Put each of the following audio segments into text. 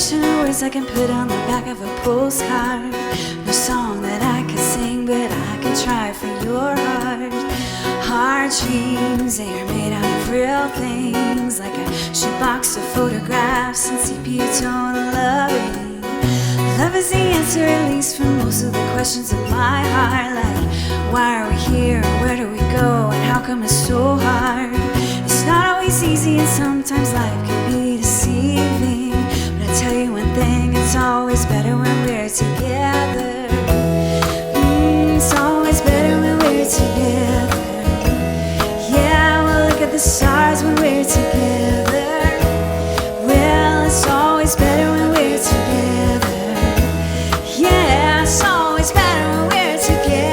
combination of words I can put on the back of a postcard. No song that I could sing, but I can try for your heart. Heartstrings, they are made out of real things, like a shoebox of photographs and sepia tone loving. Love is the answer, at least for most of the questions in my heart, like why are we here, where do we go, and how come it's so hard? It's not always easy, and sometimes life can be deceiving, but I tell you one thing, it's always better when we're together. It's always better when we're together. Yeah, we'll look at the stars when we're together. Well, it's always better when we're together. Yeah, it's always better when we're together.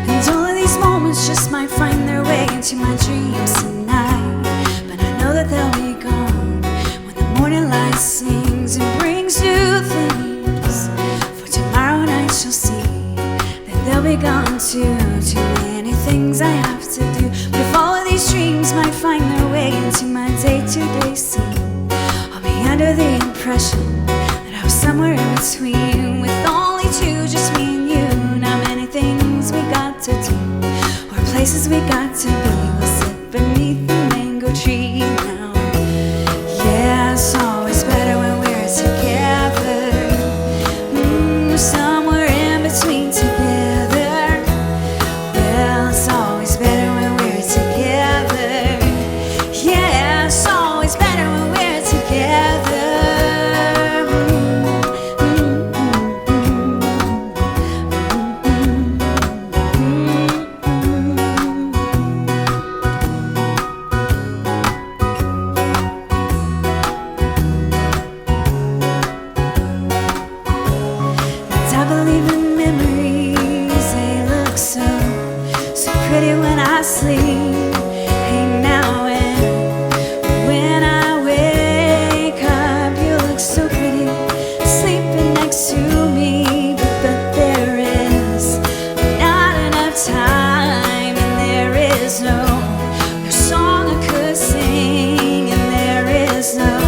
And all of these moments just might find their way into my dreams tonight, but I know that they'll be gone when the morning light sings and brings new things. For tomorrow night you'll see that they'll be gone too. Too many things I have to do, but if all of these dreams might find their way into my day-to-day scene, I'll be under the impression that I was somewhere in between, with only two, just me and you. Not many things we got to do, or places we got to be. We'll sit beneath the mango tree now. Yeah, it's always better when we're together. Somewhere in between together. Well, it's always better when we're together. Yeah, it's always better when we're together. I believe in memories, they look so pretty when I sleep. Hey, now when I wake up, you look so pretty, sleeping next to me. But there is not enough time, and there is no song I could sing, and there is no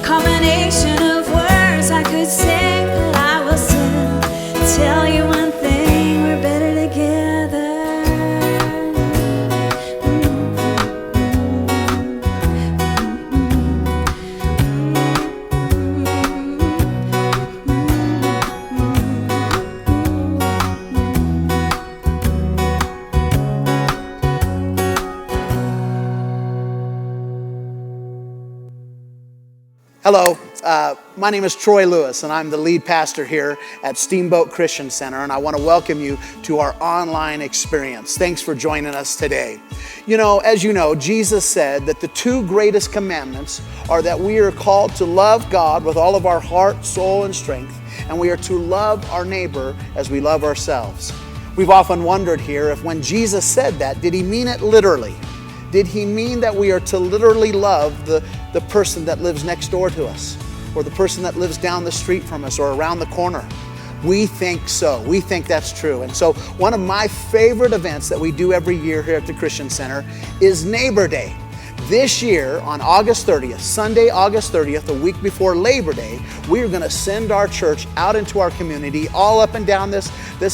combination of words I could sing, but I will still tell you one thing, we're better together. Hello, my name is Troy Lewis, and I'm the lead pastor here at Steamboat Christian Center, and I want to welcome you to our online experience. Thanks for joining us today. You know, as you know, Jesus said that the two greatest commandments are that we are called to love God with all of our heart, soul, and strength, and we are to love our neighbor as we love ourselves. We've often wondered here if when Jesus said that, did he mean it literally? Did he mean that we are to literally love the person that lives next door to us, or the person that lives down the street from us, or around the corner? We think so. We think that's true. And so one of my favorite events that we do every year here at the Christian Center is Neighbor Day. This year, on August 30th, Sunday, August 30th, a week before Labor Day, we are going to send our church out into our community, all up and down this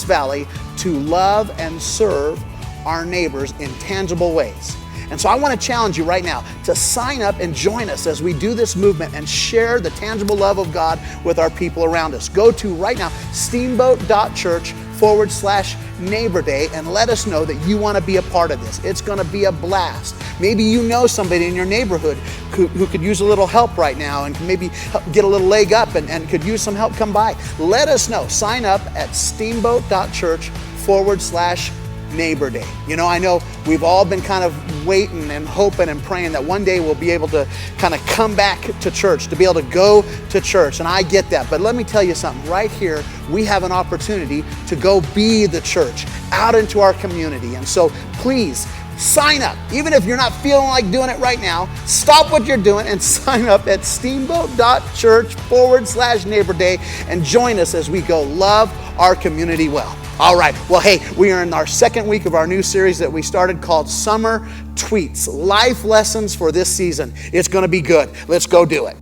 valley, to love and serve our neighbors in tangible ways. And so I want to challenge you right now to sign up and join us as we do this movement and share the tangible love of God with our people around us. Go to right now, steamboat.church/Neighbor Day, and let us know that you want to be a part of this. It's going to be a blast. Maybe you know somebody in your neighborhood who could use a little help right now and can maybe get a little leg up and could use some help. Come by. Let us know. Sign up at steamboat.church/Neighbor Day. You know, I know we've all been kind of waiting and hoping and praying that one day we'll be able to kind of come back to church, to be able to go to church, and I get that. But let me tell you something, right here we have an opportunity to go be the church out into our community. And so please sign up. Even if you're not feeling like doing it right now, stop what you're doing and sign up at steamboat.church/neighborday and join us as we go love our community well. All right, well, hey, we are in our second week of our new series that we started called Summer Tweets, life lessons for this season. It's going to be good. Let's go do it.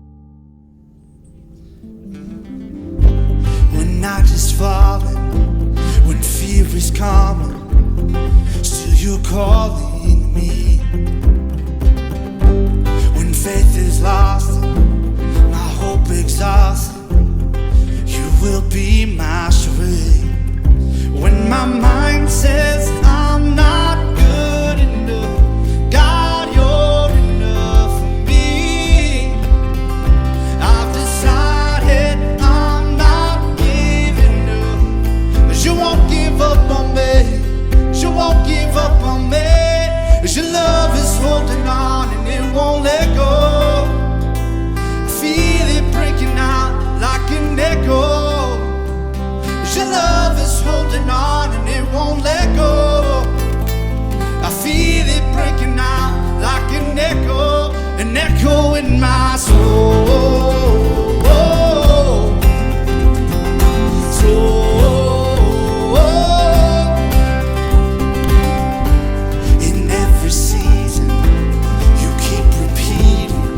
When night is falling, when fear is coming, still you're calling me. When faith is lost, my hope exhausted, you will be my strength. When my mind says I'm not good enough, God, you're enough for me. I've decided I'm not giving up, but you won't give up on me. You won't give up on me. Your love is holding on and it won't let go. I feel it breaking out like an echo. Your love is holding on and it won't let go. I feel it breaking out like an echo in my soul. In every season, you keep repeating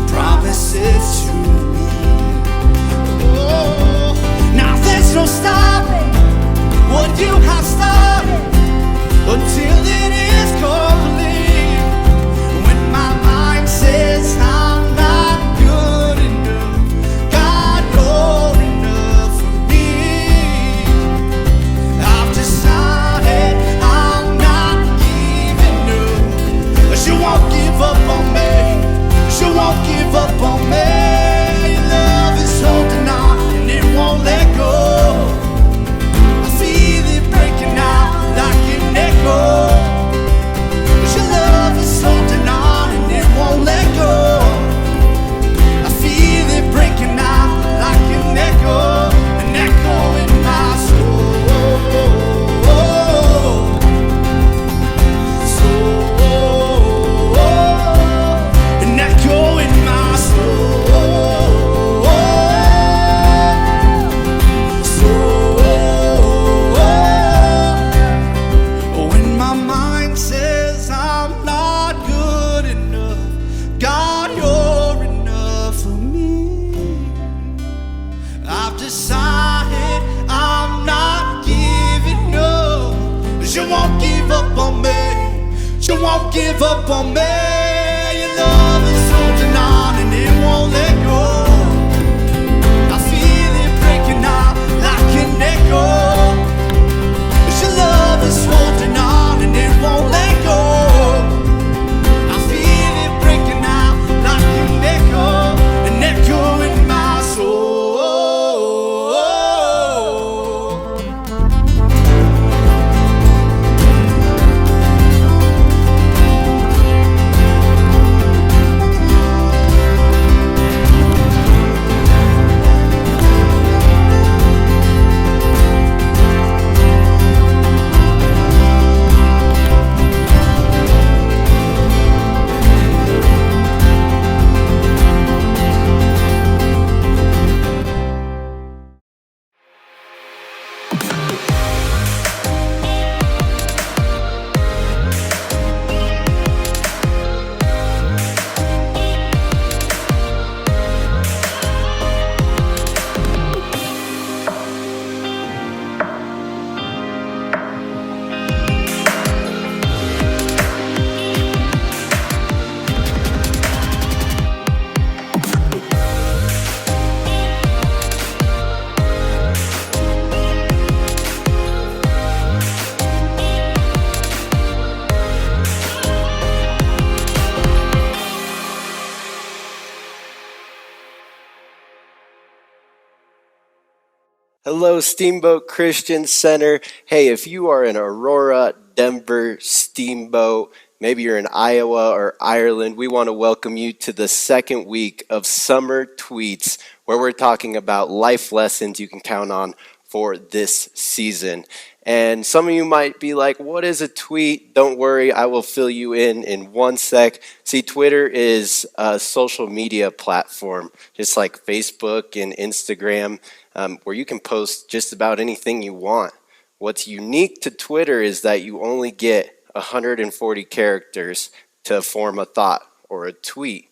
promises to me. Now there's no stopping what you have started until it is complete. When my mind says I'm not good enough, God, you're enough for me. I've decided I'm not giving up, but you won't give up on me. You won't give up on me. Your love is holding on and it won't let go. I feel it breaking out like an echo. Your love is holding on and it won't let go. I feel it breaking out like an echo in my soul. An echo in my soul. When my mind says I'm not good enough, God, you're enough for me. I've decided I'm not giving up, but you won't give up on me. You won't give up on me. Your love is holding on and it won't let go. I feel it breaking out like an echo. Your love is holding on and it won't let go. I feel it breaking out like an echo in my soul. Hello, Steamboat Christian Center. Hey, if you are in Aurora, Denver, Steamboat, maybe you're in Iowa or Ireland, we want to welcome you to the second week of Summer Tweets, where we're talking about life lessons you can count on for this season. And some of you might be like, what is a tweet? Don't worry, I will fill you in 1 sec. See, Twitter is a social media platform, just like Facebook and Instagram, where you can post just about anything you want. What's unique to Twitter is that you only get 140 characters to form a thought or a tweet.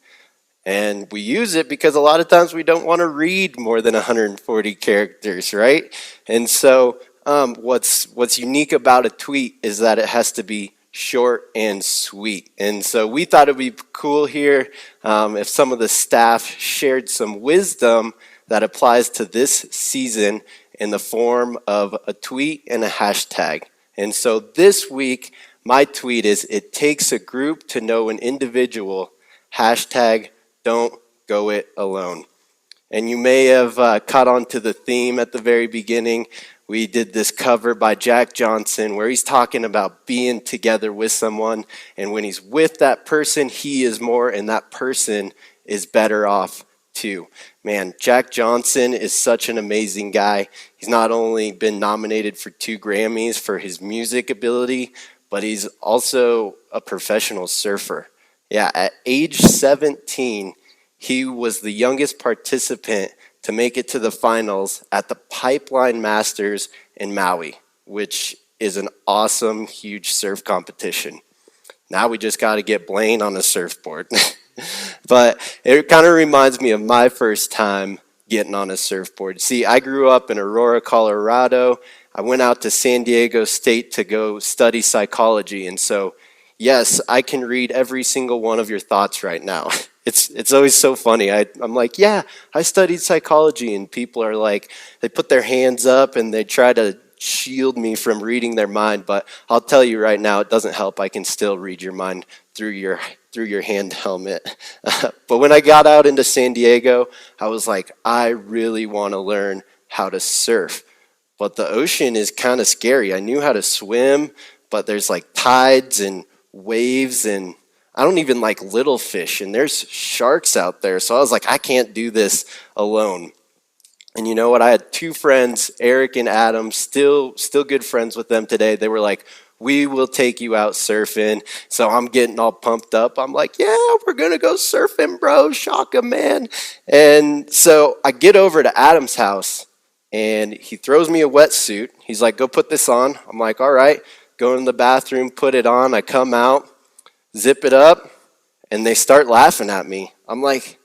And we use it because a lot of times we don't want to read more than 140 characters, right? And so what's unique about a tweet is that it has to be short and sweet. And so we thought it'd be cool here if some of the staff shared some wisdom that applies to this season in the form of a tweet and a hashtag. And so this week, my tweet is, it takes a group to know an individual, hashtag don't go it alone. And you may have caught on to the theme at the very beginning. We did this cover by Jack Johnson where he's talking about being together with someone. And when he's with that person, he is more, and that person is better off too. Man, Jack Johnson is such an amazing guy. He's not only been nominated for 2 Grammys for his music ability, but he's also a professional surfer. Yeah, at age 17, he was the youngest participant to make it to the finals at the Pipeline Masters in Maui, which is an awesome, huge surf competition. Now we just got to get Blaine on a surfboard. But it kind of reminds me of my first time getting on a surfboard. See, I grew up in Aurora, Colorado. I went out to San Diego State to go study psychology. And so, yes, I can read every single one of your thoughts right now. It's always so funny. I'm like, yeah, I studied psychology. And people are like, they put their hands up and they try to shield me from reading their mind. But I'll tell you right now, it doesn't help. I can still read your mind through your hand helmet. But when I got out into San Diego, I was like, I really want to learn how to surf. But the ocean is kind of scary. I knew how to swim, but there's like tides and waves, and I don't even like little fish, and there's sharks out there. So I was like, I can't do this alone. And you know what? I had 2 friends, Eric and Adam, still good friends with them today. They were like, we will take you out surfing. So I'm getting all pumped up. I'm like, yeah, we're going to go surfing, bro. Shaka, man. And so I get over to Adam's house, and he throws me a wetsuit. He's like, go put this on. I'm like, all right. Go in the bathroom, put it on. I come out, zip it up, and they start laughing at me. I'm like,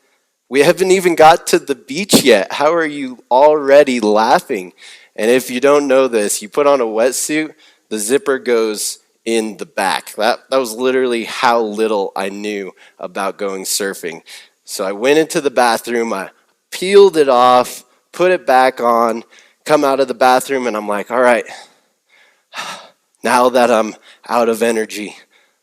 we haven't even got to the beach yet. How are you already laughing? And if you don't know this, you put on a wetsuit, the zipper goes in the back. That was literally how little I knew about going surfing. So I went into the bathroom, I peeled it off, put it back on, come out of the bathroom, and I'm like, all right, now that I'm out of energy,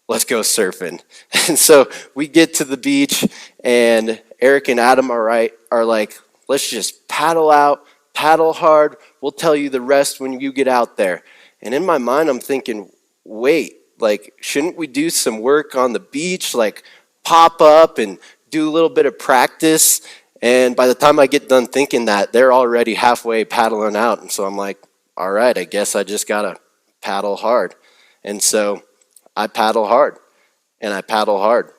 let's go surfing. And so we get to the beach, and Eric and Adam are like, let's just paddle out, paddle hard. We'll tell you the rest when you get out there. And in my mind, I'm thinking, wait, like, shouldn't we do some work on the beach, like pop up and do a little bit of practice? And by the time I get done thinking that, they're already halfway paddling out. And so I'm like, all right, I guess I just got to paddle hard. And so I paddle hard, and I paddle hard,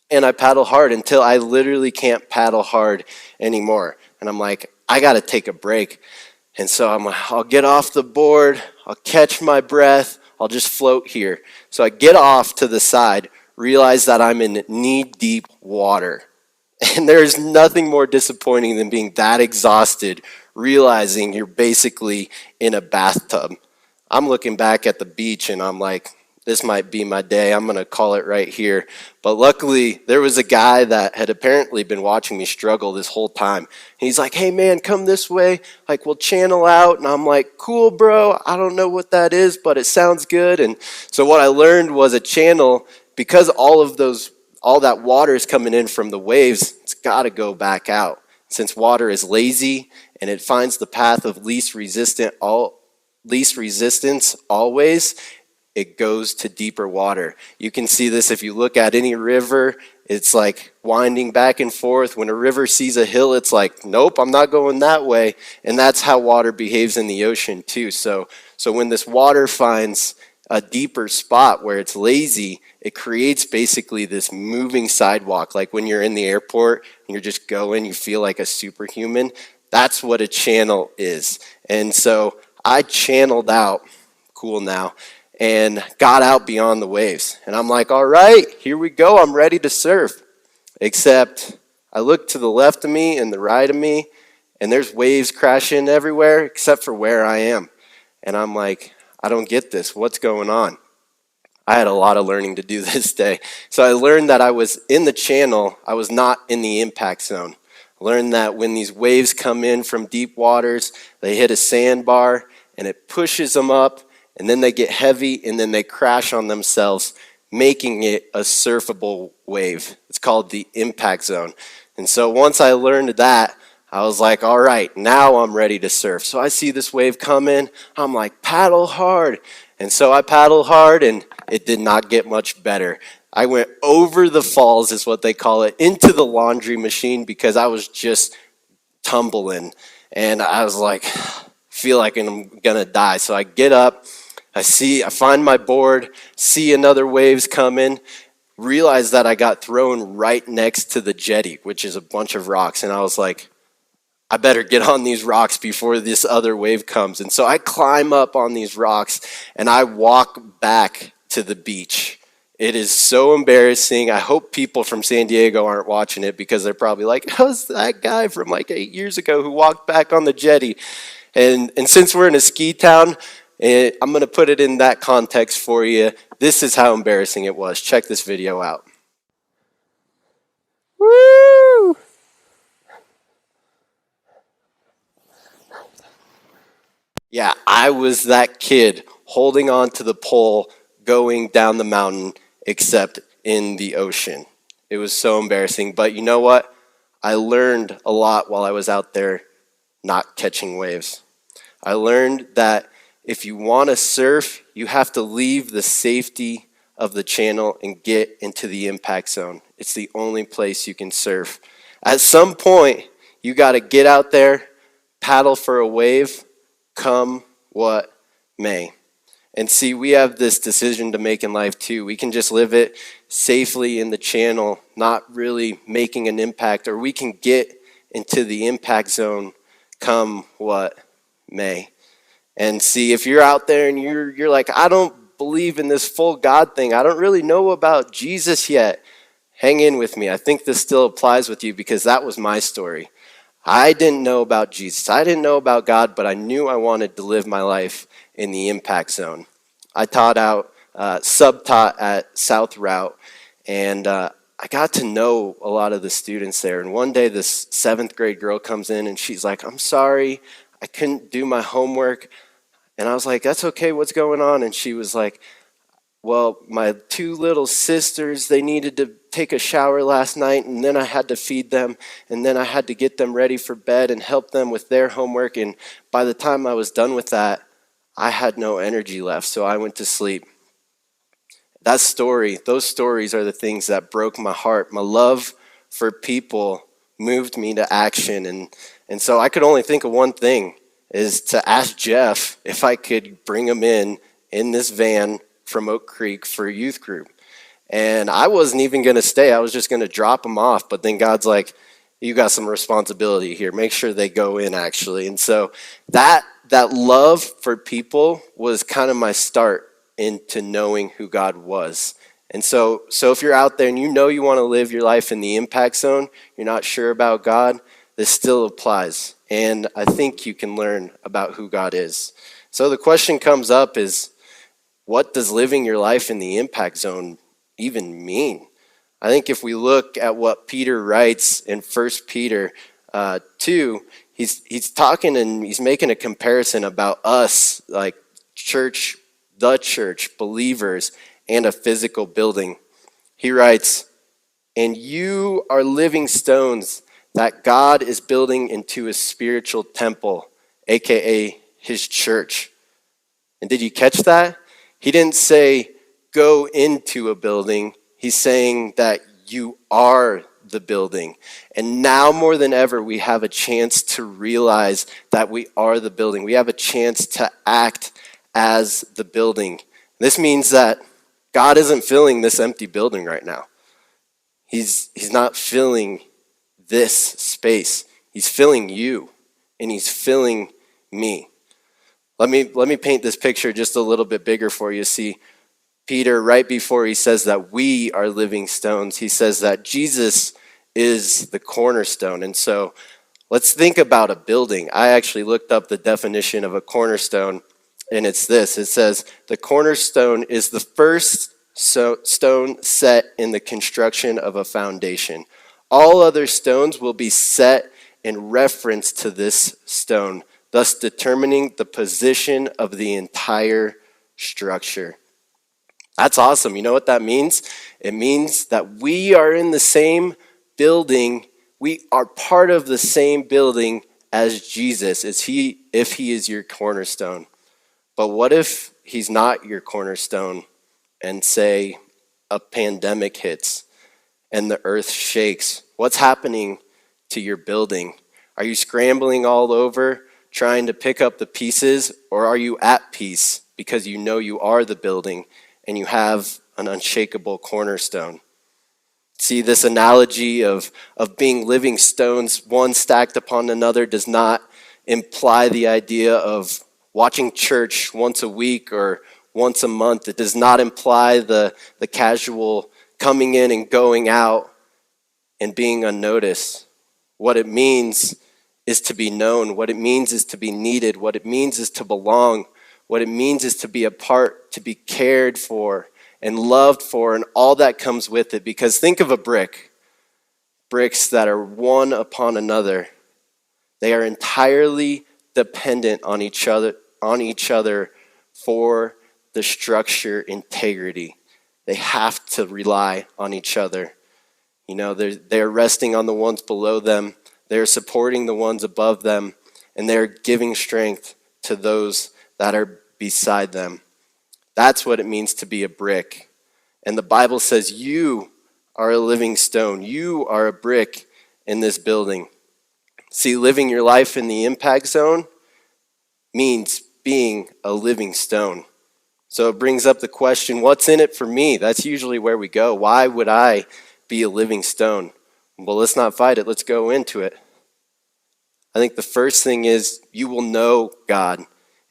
and I paddle hard until I literally can't paddle hard anymore. And I'm like, I got to take a break. And so I'll get off the board, I'll catch my breath, I'll just float here. So I get off to the side, realize that I'm in knee-deep water. And there's nothing more disappointing than being that exhausted, realizing you're basically in a bathtub. I'm looking back at the beach and I'm like, this might be my day. I'm going to call it right here. But luckily, there was a guy that had apparently been watching me struggle this whole time. And he's like, hey, man, come this way. Like, we'll channel out. And I'm like, cool, bro. I don't know what that is, but it sounds good. And so what I learned was a channel, because all that water is coming in from the waves, it's got to go back out. Since water is lazy and it finds the path of least resistance always, it goes to deeper water. You can see this if you look at any river it's like winding back and forth. When a river sees a hill, it's like, nope, I'm not going that way. And that's how water behaves in the ocean too. So when this water finds a deeper spot where it's lazy, it creates basically this moving sidewalk. Like when you're in the airport and you're just going, you feel like a superhuman. That's what a channel is. And so I channeled out, cool now, and got out beyond the waves. And I'm like, all right, here we go. I'm ready to surf. Except I look to the left of me and the right of me, and there's waves crashing everywhere except for where I am. And I'm like, I don't get this. What's going on? I had a lot of learning to do this day. So I learned that I was in the channel. I was not in the impact zone. I learned that when these waves come in from deep waters, they hit a sandbar and it pushes them up, and then they get heavy and then they crash on themselves, making it a surfable wave. It's called the impact zone. And so once I learned that, I was like, all right, now I'm ready to surf. So I see this wave coming. I'm like, paddle hard. And so I paddled hard, and it did not get much better. I went over the falls, is what they call it, into the laundry machine because I was just tumbling. And I was like, feel like I'm going to die. So I get up. I find my board, see another wave's coming, realize that I got thrown right next to the jetty, which is a bunch of rocks. And I was like, I better get on these rocks before this other wave comes. And so I climb up on these rocks and I walk back to the beach. It is so embarrassing. I hope people from San Diego aren't watching it because they're probably like, how's that guy from like 8 years ago who walked back on the jetty? And since we're in a ski town, I'm going to put it in that context for you. This is how embarrassing it was. Check this video out. Woo! Yeah, I was that kid holding on to the pole going down the mountain, except in the ocean. It was so embarrassing. But you know what? I learned a lot while I was out there not catching waves. I learned that if you want to surf, you have to leave the safety of the channel and get into the impact zone. It's the only place you can surf. At some point, you got to get out there, paddle for a wave, come what may. And see, we have this decision to make in life too. We can just live it safely in the channel, not really making an impact, or we can get into the impact zone, come what may. And see, if you're out there and you're like, I don't believe in this full God thing, I don't really know about Jesus yet, hang in with me. I think this still applies with you because that was my story. I didn't know about Jesus. I didn't know about God, but I knew I wanted to live my life in the impact zone. I sub-taught at South Route, and I got to know a lot of the students there. And one day this 7th grade girl comes in and she's like, I'm sorry, I couldn't do my homework. And I was like, that's okay, what's going on? And she was like, well, my 2 little sisters, they needed to take a shower last night, and then I had to feed them, and then I had to get them ready for bed and help them with their homework. And by the time I was done with that, I had no energy left, so I went to sleep. Those stories are the things that broke my heart. My love for people moved me to action. And so I could only think of one thing, is to ask Jeff if I could bring him in this van from Oak Creek for a youth group. And I wasn't even going to stay. I was just going to drop him off. But then God's like, you got some responsibility here. Make sure they go in, actually. And so that love for people was kind of my start into knowing who God was. And so if you're out there and you know you want to live your life in the impact zone, you're not sure about God, this still applies. And I think you can learn about who God is. So the question comes up is, what does living your life in the impact zone even mean? I think if we look at what Peter writes in 1 Peter 2, he's talking and he's making a comparison about us, like church, the church, believers, and a physical building. He writes, and you are living stones that God is building into a spiritual temple, aka his church. And did you catch that? He didn't say go into a building. He's saying that you are the building. And now more than ever, we have a chance to realize that we are the building. We have a chance to act as the building. This means that God isn't filling this empty building right now. He's not filling this space. He's filling you, and he's filling me. Let me paint this picture just a little bit bigger for you. See, Peter, right before he says that we are living stones, he says that Jesus is the cornerstone. And so let's think about a building. I actually looked up the definition of a cornerstone, and it's this. It says, the cornerstone is the first stone set in the construction of a foundation. All other stones will be set in reference to this stone, thus determining the position of the entire structure. That's awesome. You know what that means? It means that we are in the same building. We are part of the same building as Jesus, if he is your cornerstone. But what if he's not your cornerstone, and say a pandemic hits and the earth shakes? What's happening to your building? Are you scrambling all over trying to pick up the pieces, or are you at peace because you know you are the building and you have an unshakable cornerstone? See, this analogy of being living stones, one stacked upon another, does not imply the idea of watching church once a week or once a month. It does not imply the casual coming in and going out and being unnoticed. What it means is to be known. What it means is to be needed. What it means is to belong. What it means is to be a part, to be cared for and loved for, and all that comes with it. Because think of a brick. Bricks that are one upon another. They are entirely dependent on each other for the structure integrity. They have to rely on each other. You know, they're resting on the ones below them. They're supporting the ones above them, and they're giving strength to those that are beside them. That's what it means to be a brick. And the Bible says you are a living stone. You are a brick in this building. See, living your life in the impact zone means being a living stone. So it brings up the question, what's in it for me? That's usually where we go. Why would I be a living stone? Well, let's not fight it. Let's go into it. I think the first thing is you will know God.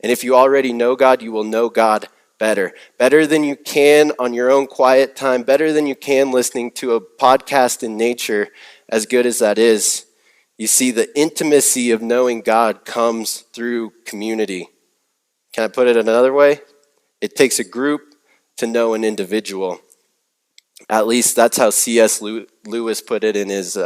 And if you already know God, you will know God better. Better than you can on your own quiet time. Better than you can listening to a podcast in nature, as good as that is. You see, the intimacy of knowing God comes through community. Can I put it another way? It takes a group to know an individual. At least that's how C.S. Lewis put it in his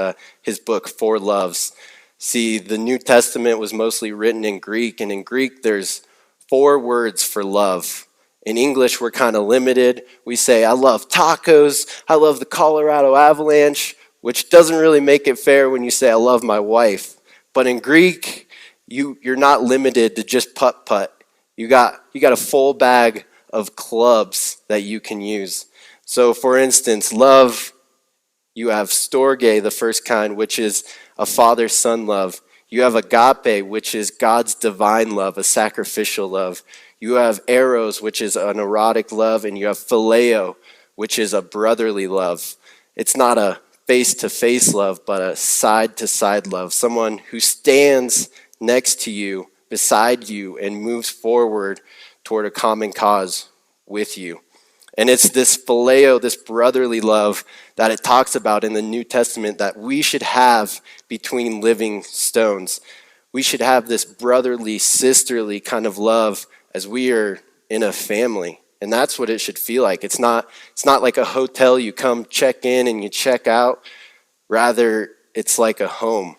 book, Four Loves. See, the New Testament was mostly written in Greek, and in Greek there's 4 words for love. In English, we're kind of limited. We say, I love tacos, I love the Colorado Avalanche, which doesn't really make it fair when you say, I love my wife. But in Greek, you're not limited to just putt-putt. You got a full bag of clubs that you can use. So for instance, love, you have storge, the first kind, which is a father-son love. You have agape, which is God's divine love, a sacrificial love. You have eros, which is an erotic love, and you have phileo, which is a brotherly love. It's not a face-to-face love, but a side-to-side love. Someone who stands next to you, beside you, and moves forward toward a common cause with you. And it's this phileo, this brotherly love that it talks about in the New Testament that we should have between living stones. We should have this brotherly, sisterly kind of love as we are in a family. And that's what it should feel like. It's not like a hotel you come check in and you check out. Rather, it's like a home.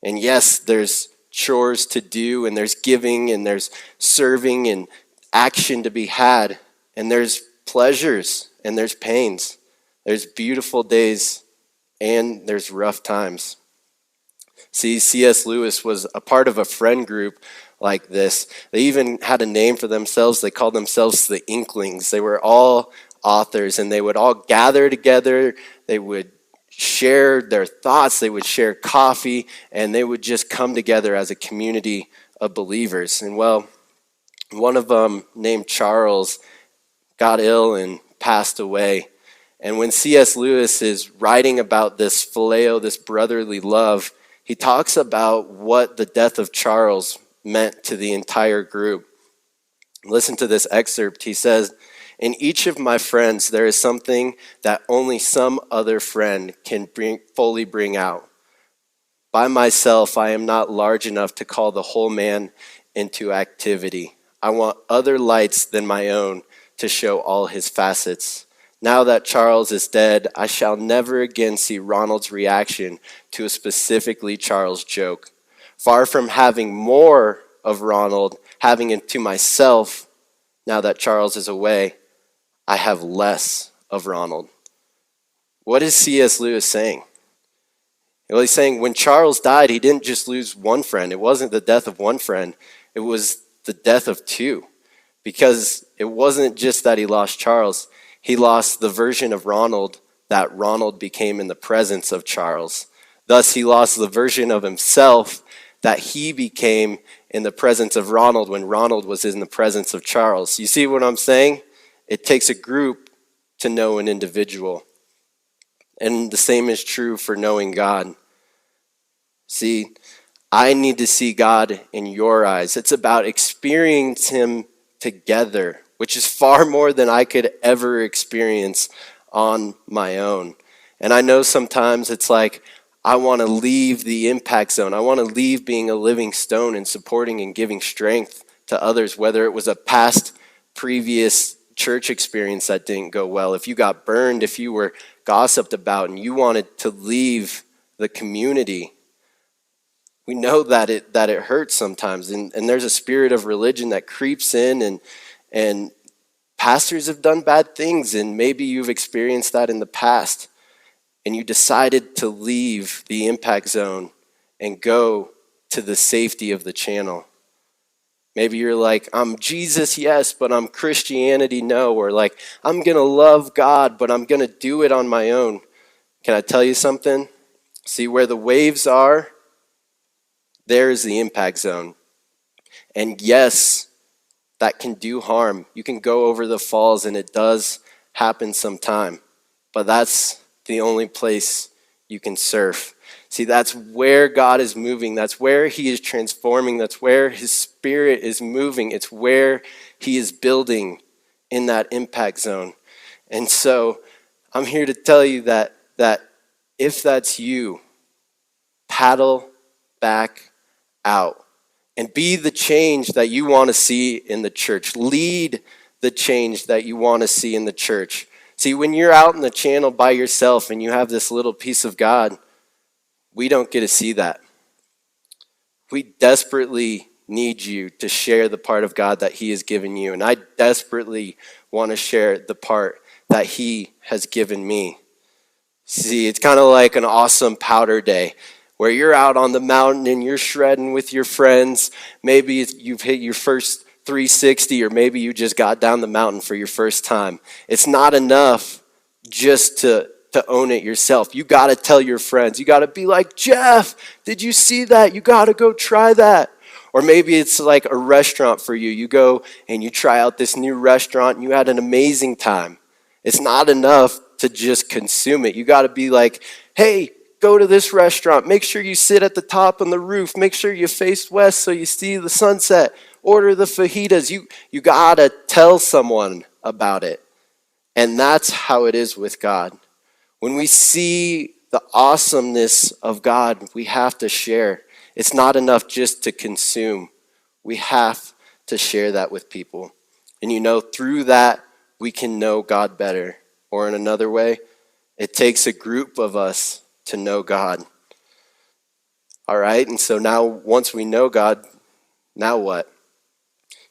And yes, there's chores to do, and there's giving, and there's serving and action to be had, and there's pleasures and there's pains. There's beautiful days and there's rough times. See, C.S. Lewis was a part of a friend group like this. They even had a name for themselves. They called themselves the Inklings. They were all authors, and they would all gather together. They would share their thoughts. They would share coffee, and they would just come together as a community of believers. And well, one of them, named Charles, got ill and passed away. And when C.S. Lewis is writing about this phileo, this brotherly love, he talks about what the death of Charles meant to the entire group. Listen to this excerpt. He says, "In each of my friends, there is something that only some other friend can fully bring out. By myself, I am not large enough to call the whole man into activity. I want other lights than my own to show all his facets. Now that Charles is dead, I shall never again see Ronald's reaction to a specifically Charles joke. Far from having more of Ronald, having it to myself, now that Charles is away, I have less of Ronald." What is C.S. Lewis saying? Well, he's saying when Charles died, he didn't just lose one friend. It wasn't the death of one friend. It was the death of two. Because it wasn't just that he lost Charles. He lost the version of Ronald that Ronald became in the presence of Charles. Thus, he lost the version of himself that he became in the presence of Ronald when Ronald was in the presence of Charles. You see what I'm saying? It takes a group to know an individual. And the same is true for knowing God. See, I need to see God in your eyes. It's about experiencing Him together, which is far more than I could ever experience on my own. And I know sometimes it's like, I want to leave the impact zone. I want to leave being a living stone and supporting and giving strength to others, whether it was a past, previous church experience that didn't go well, if you got burned, if you were gossiped about and you wanted to leave the community. We know that it hurts sometimes, and there's a spirit of religion that creeps in, and pastors have done bad things, and maybe you've experienced that in the past, and you decided to leave the impact zone and go to the safety of the channel. Maybe you're like, I'm Jesus, yes, but I'm Christianity, no. Or like, I'm going to love God, but I'm going to do it on my own. Can I tell you something? See, where the waves are, there's the impact zone. And yes, that can do harm. You can go over the falls, and it does happen sometime. But that's the only place you can surf. See, that's where God is moving. That's where He is transforming. That's where His Spirit is moving. It's where He is building in that impact zone. And so I'm here to tell you that if that's you, paddle back out and be the change that you want to see in the church. Lead the change that you want to see in the church. See, when you're out in the channel by yourself and you have this little piece of God, we don't get to see that. We desperately need you to share the part of God that He has given you. And I desperately want to share the part that He has given me. See, it's kind of like an awesome powder day where you're out on the mountain and you're shredding with your friends. Maybe you've hit your first 360, or maybe you just got down the mountain for your first time. It's not enough just to own it yourself. You got to tell your friends. You got to be like, Jeff, did you see that? You got to go try that. Or maybe it's like a restaurant for you. You go and you try out this new restaurant and you had an amazing time. It's not enough to just consume it. You got to be like, hey, go to this restaurant. Make sure you sit at the top on the roof. Make sure you face west so you see the sunset. Order the fajitas. You got to tell someone about it. And that's how it is with God. When we see the awesomeness of God, we have to share. It's not enough just to consume. We have to share that with people. And through that, we can know God better. Or in another way, it takes a group of us to know God. All right, and so now once we know God, now what?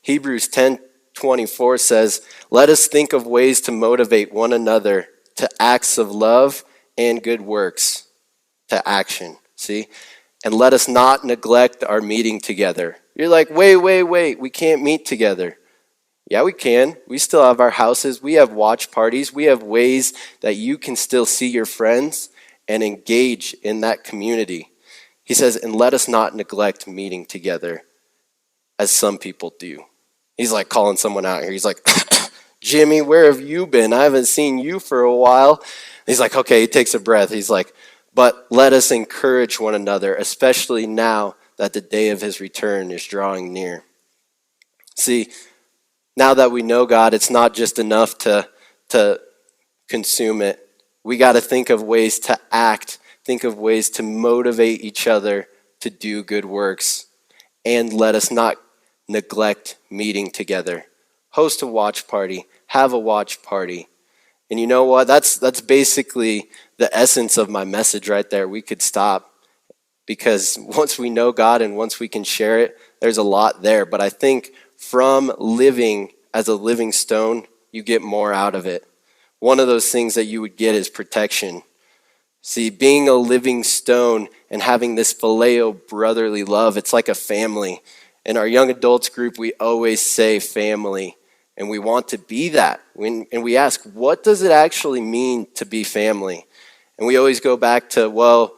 Hebrews 10:24 says, let us think of ways to motivate one another to acts of love and good works, to action, see? And let us not neglect our meeting together. You're like, wait, we can't meet together. Yeah, we can. We still have our houses. We have watch parties. We have ways that you can still see your friends and engage in that community. He says, and let us not neglect meeting together as some people do. He's like calling someone out here. He's like, Jimmy, where have you been? I haven't seen you for a while. He's like, okay, he takes a breath. He's like, but let us encourage one another, especially now that the day of his return is drawing near. See, now that we know God, it's not just enough to consume it. We got to think of ways to act, think of ways to motivate each other to do good works, and let us not neglect meeting together. Host a watch party, have a watch party. And you know what? That's basically the essence of my message right there. We could stop, because once we know God and once we can share it, there's a lot there. But I think from living as a living stone, you get more out of it. One of those things that you would get is protection. See, being a living stone and having this phileo brotherly love, it's like a family. In our young adults group, we always say family, and we want to be that. And we ask, what does it actually mean to be family? And we always go back to, well,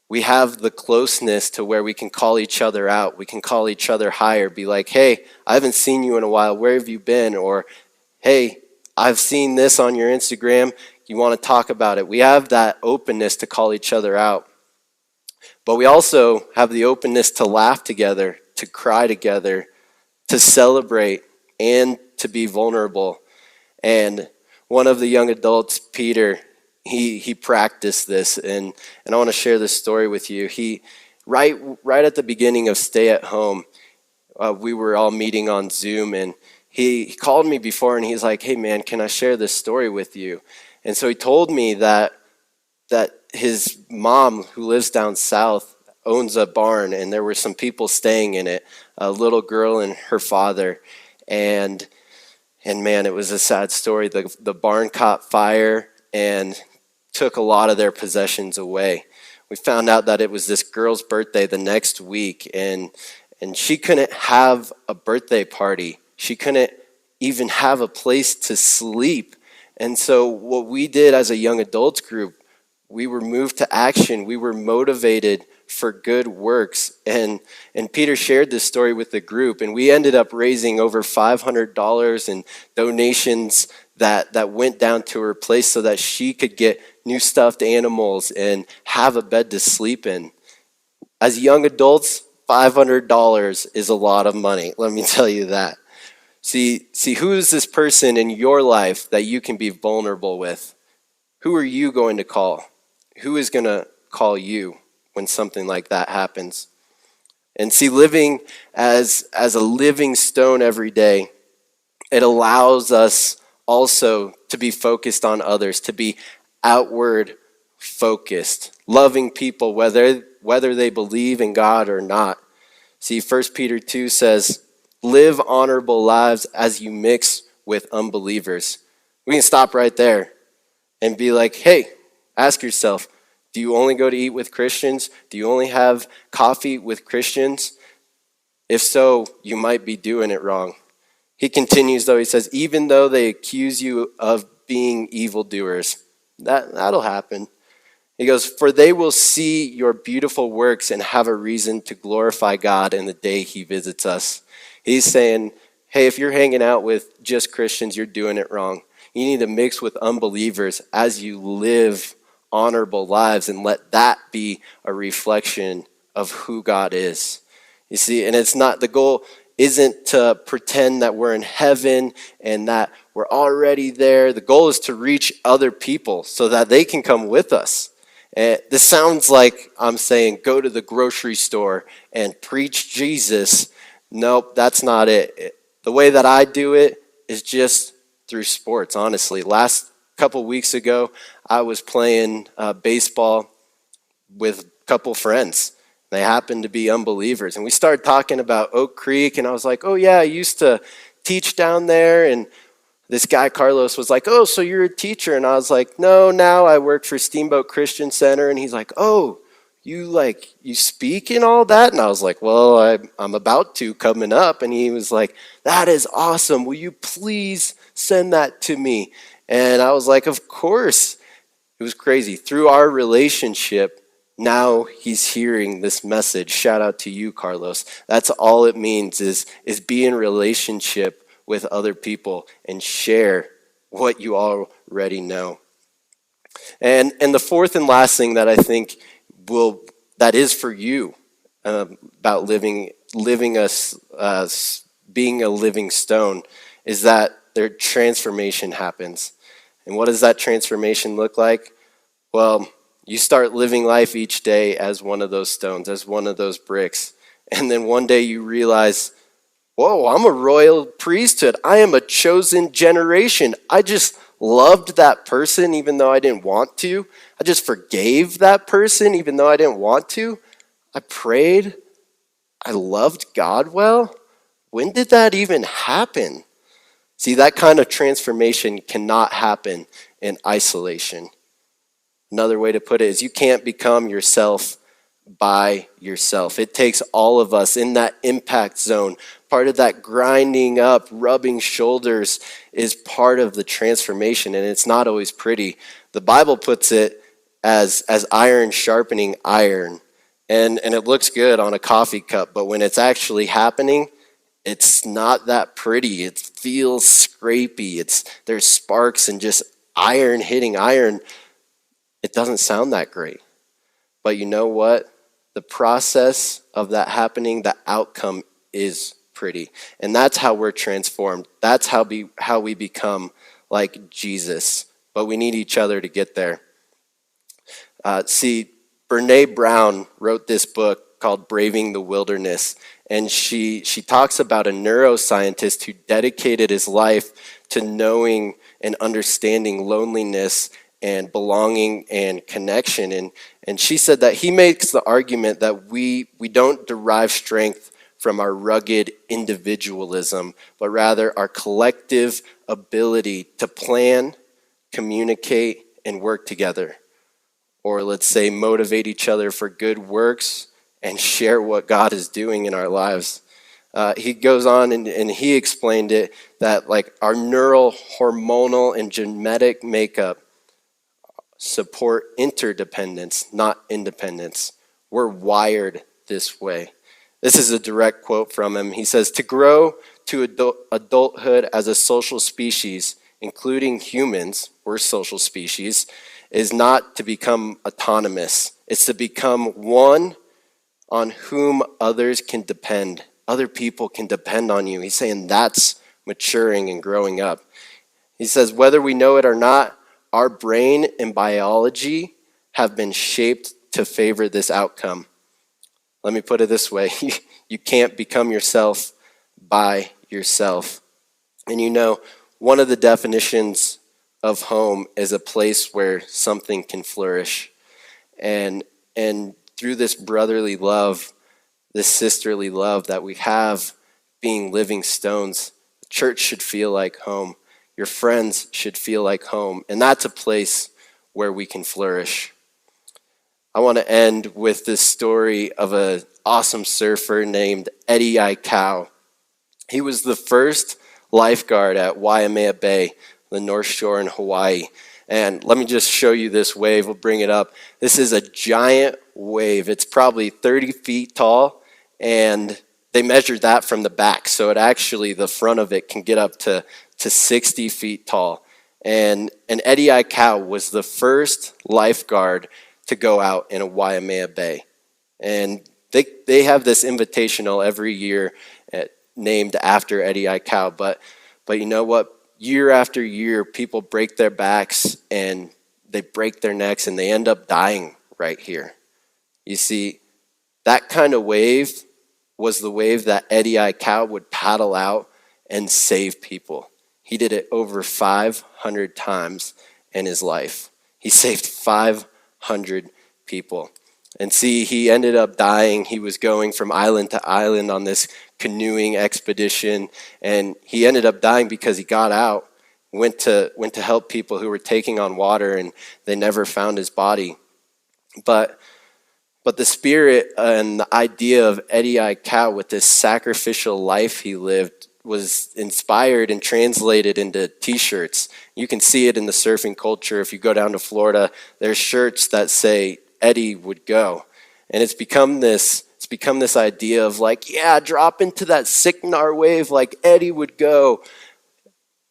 we have the closeness to where we can call each other out. We can call each other higher, be like, hey, I haven't seen you in a while. Where have you been? Or, hey, I've seen this on your Instagram. You want to talk about it. We have that openness to call each other out. But we also have the openness to laugh together, to cry together, to celebrate, and to be vulnerable. And one of the young adults, Peter, he practiced this, and I want to share this story with you. He right at the beginning of Stay at Home, we were all meeting on Zoom, and he called me before, and he's like, hey man, can I share this story with you? And so he told me that his mom, who lives down south, owns a barn, and there were some people staying in it, a little girl and her father, and man, it was a sad story. The barn caught fire and took a lot of their possessions away. We found out that it was this girl's birthday the next week, and she couldn't have a birthday party. She couldn't even have a place to sleep. And so what we did as a young adults group, we were moved to action. We were motivated for good works. And Peter shared this story with the group, and we ended up raising over $500 in donations that went down to her place so that she could get new stuffed animals and have a bed to sleep in. As young adults, $500 is a lot of money. Let me tell you that. See, who is this person in your life that you can be vulnerable with? Who are you going to call? Who is going to call you when something like that happens? And see, living as a living stone every day, it allows us also to be focused on others, to be outward focused, loving people whether they believe in God or not. See, 1 Peter 2 says, live honorable lives as you mix with unbelievers. We can stop right there and be like, hey, ask yourself, do you only go to eat with Christians? Do you only have coffee with Christians? If so, you might be doing it wrong. He continues, though, he says, even though they accuse you of being evildoers, that'll happen. He goes, for they will see your beautiful works and have a reason to glorify God in the day he visits us. He's saying, hey, if you're hanging out with just Christians, you're doing it wrong. You need to mix with unbelievers as you live honorable lives, and let that be a reflection of who God is. You see, and it's not, the goal isn't to pretend that we're in heaven and that we're already there. The goal is to reach other people so that they can come with us. This sounds like I'm saying go to the grocery store and preach Jesus. Nope, that's not it. The way that I do it is just through sports, honestly. Last couple weeks ago, I was playing baseball with a couple friends. They happened to be unbelievers. And we started talking about Oak Creek, and I was like, oh yeah, I used to teach down there. And this guy, Carlos, was like, oh, so you're a teacher? And I was like, no, now I work for Steamboat Christian Center. And he's like, oh, you speak and all that? And I was like, well, I'm about to coming up. And he was like, that is awesome. Will you please send that to me? And I was like, of course. It was crazy. Through our relationship, now he's hearing this message. Shout out to you, Carlos. That's all it means is be in relationship with other people and share what you already know. And the fourth and last thing that I think that is for you about being a living stone is that their transformation happens. And what does that transformation look like? Well, you start living life each day as one of those stones, as one of those bricks. And then one day you realize, whoa, I'm a royal priesthood. I am a chosen generation. I just loved that person even though I didn't want to. I just forgave that person even though I didn't want to. I prayed. I loved God well. When did that even happen? See, that kind of transformation cannot happen in isolation. Another way to put it is you can't become yourself by yourself. It takes all of us in that impact zone. Part of that grinding up, rubbing shoulders is part of the transformation, and it's not always pretty. The Bible puts it as iron sharpening iron, and it looks good on a coffee cup, but when it's actually happening, it's not that pretty. It feels scrapey. There's sparks and just iron hitting iron. It doesn't sound that great. But you know what? The process of that happening, the outcome is pretty. And that's how we're transformed. That's how we become like Jesus. But we need each other to get there. Brene Brown wrote this book called Braving the Wilderness. And she talks about a neuroscientist who dedicated his life to knowing and understanding loneliness and belonging and connection. And she said that he makes the argument that we don't derive strength from our rugged individualism, but rather our collective ability to plan, communicate, and work together. Or let's say motivate each other for good works and share what God is doing in our lives. He goes on and he explained it that like our neural, hormonal, and genetic makeup support interdependence, not independence. We're wired this way. This is a direct quote from him. He says, to grow to adulthood as a social species, including humans, we're social species, is not to become autonomous. It's to become one on whom others can depend. Other people can depend on you. He's saying that's maturing and growing up. He says, whether we know it or not, our brain and biology have been shaped to favor this outcome. Let me put it this way. You can't become yourself by yourself. And you know, one of the definitions of home is a place where something can flourish. And through this brotherly love, this sisterly love that we have being living stones, the church should feel like home. Your friends should feel like home. And that's a place where we can flourish. I want to end with this story of an awesome surfer named Eddie Aikau. He was the first lifeguard at Waimea Bay, the North Shore in Hawaii. And let me just show you this wave. We'll bring it up. This is a giant wave. It's probably 30 feet tall, and they measured that from the back. So the front of it can get up to 60 feet tall. And Eddie Aikau was the first lifeguard to go out in a Waimea Bay. And they have this invitational every year named after Eddie Aikau. But you know what? Year after year, people break their backs and they break their necks and they end up dying right here. You see, that kind of wave was the wave that Eddie Aikau would paddle out and save people. He did it over 500 times in his life. He saved 500 people. And see, he ended up dying. He was going from island to island on this canoeing expedition, and he ended up dying because he got out, went to help people who were taking on water, and they never found his body. But But the spirit and the idea of Eddie Aikau with this sacrificial life he lived was inspired and translated into t-shirts. You can see it in the surfing culture. If you go down to Florida, there's shirts that say Eddie would go. And it's become this idea of like, yeah, drop into that Sicknar wave like Eddie would go.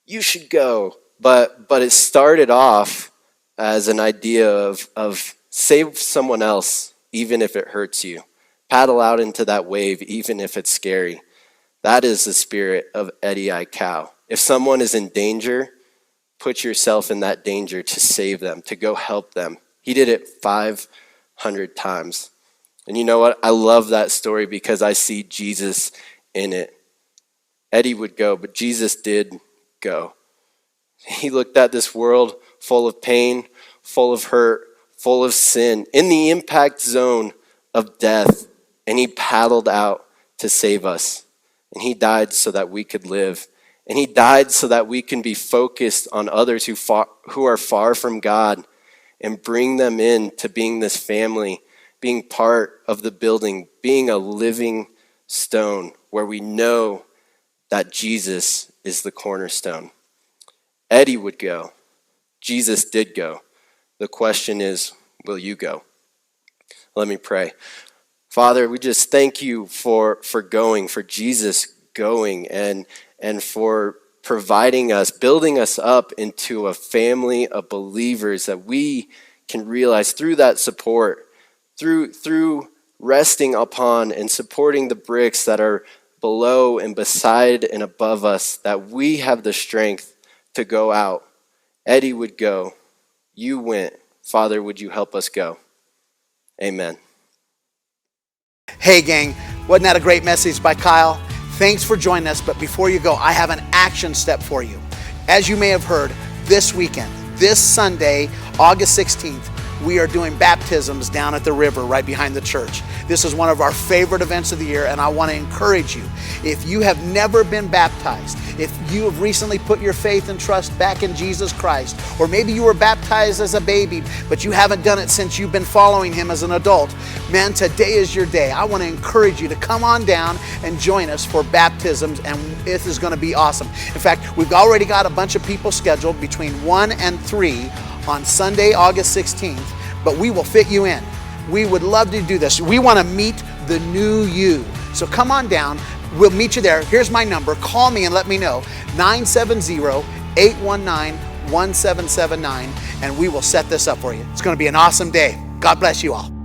You should go. But it started off as an idea of save someone else, even if it hurts you. Paddle out into that wave, even if it's scary. That is the spirit of Eddie Aikau. If someone is in danger, put yourself in that danger to save them, to go help them. He did it 500 times. And you know what? I love that story because I see Jesus in it. Eddie would go, but Jesus did go. He looked at this world full of pain, full of hurt, full of sin, in the impact zone of death, and he paddled out to save us. And he died so that we could live. And he died so that we can be focused on others who are far from God and bring them in to being this family, being part of the building, being a living stone where we know that Jesus is the cornerstone. Eddie would go. Jesus did go. The question is, will you go? Let me pray. Father, we just thank you for going, for Jesus going, and for providing us, building us up into a family of believers that we can realize through that support, through resting upon and supporting the bricks that are below and beside and above us, that we have the strength to go out. Eddie would go. You went. Father, would you help us go? Amen. Hey gang, wasn't that a great message by Kyle? Thanks for joining us, but before you go, I have an action step for you. As you may have heard, this weekend, this Sunday, August 16th, we are doing baptisms down at the river right behind the church. This is one of our favorite events of the year, and I want to encourage you, if you have never been baptized, if you have recently put your faith and trust back in Jesus Christ, or maybe you were baptized as a baby, but you haven't done it since you've been following him as an adult, man, today is your day. I want to encourage you to come on down and join us for baptisms, and this is going to be awesome. In fact, we've already got a bunch of people scheduled between 1 and 3 on Sunday, August 16th, but we will fit you in. We would love to do this. We want to meet the new you. So come on down. We'll meet you there. Here's my number. Call me and let me know. 970-819-1779, and we will set this up for you. It's going to be an awesome day. God bless you all.